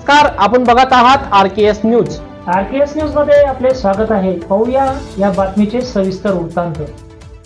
नमस्कार, आपण बघत आहात आरकेएस न्यूज. आरकेएस न्यूज मध्ये आपले स्वागत आहे. पाहूया या बातमीचे सविस्तर वृत्तांत.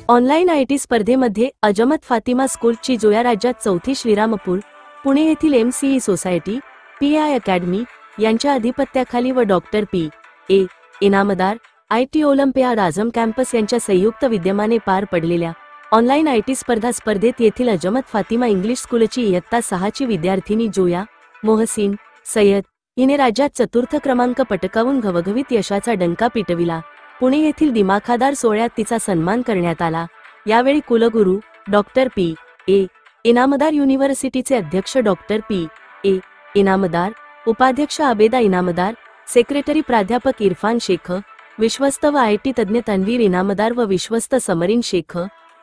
ऑनलाईन आयटी स्पर्धेमध्ये अजमत फातिमा स्कूलची जोया राज्यात चौथी. श्रीरामपूर पुणे येथील MCE सोसायटी PI अकॅडमी यांच्या अधिपत्याखाली व doctor P.A. Inamdar IT olympiad Azam campus यांच्या संयुक्त विद्यमाने पार पडलेल्या ऑनलाईन आयटी स्पर्धेत येथील अजमत फातिमा इंग्लिश स्कूलची इयत्ता 6ची विद्यार्थिनी जोया मोहसिन सय्यद हिने राज्यात चतुर्थ क्रमांक पटकावून घवघवीत यशाचा डंका पिटविला. पुणे येथील दिमाखदार सोहळ्यात तिचा सन्मान करण्यात आला. यावेळी कुलगुरू डॉक्टर P.A. इनामदार, युनिव्हर्सिटीचे अध्यक्ष डॉक्टर P.A. इनामदार, उपाध्यक्ष आबेदा इनामदार, सेक्रेटरी प्राध्यापक इरफान शेख, विश्वस्त व IT तज्ज्ञ तन्वीर इनामदार व विश्वस्त समरीन शेख,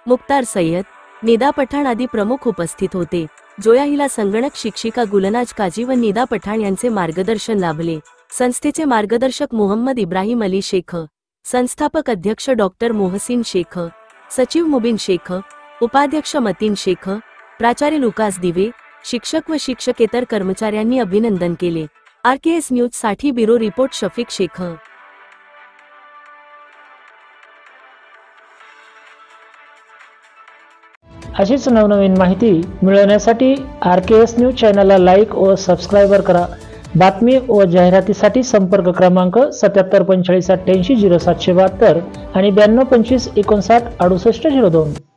मुख्तार सय्यद, निदा पठाण आदी प्रमुख उपस्थित होते. जोया हिला संगणक शिक्षिका गुलनाज काजी व निदा पठाण यांचे मार्गदर्शन लाभले. संस्थेचे मार्गदर्शक मोहम्मद इब्राहिम अली शेख, संस्थापक अध्यक्ष डॉक्टर मोहसिन शेख, सचिव मुबीन शेख, उपाध्यक्ष मतीन शेख, प्राचार्य लुकास दिवे, शिक्षक व शिक्षकेतर कर्मचाऱ्यांनी अभिनंदन केले. आरकेएस न्यूज साठी ब्युरो रिपोर्ट शफीक शेख. अशीच नवनवीन माहिती मिळवण्यासाठी आरकेएस न्यूज चॅनलला लाईक व सबस्क्राईबर करा. बातमी व जाहिरातीसाठी संपर्क क्रमांक 7745880772 आणि 922559686802.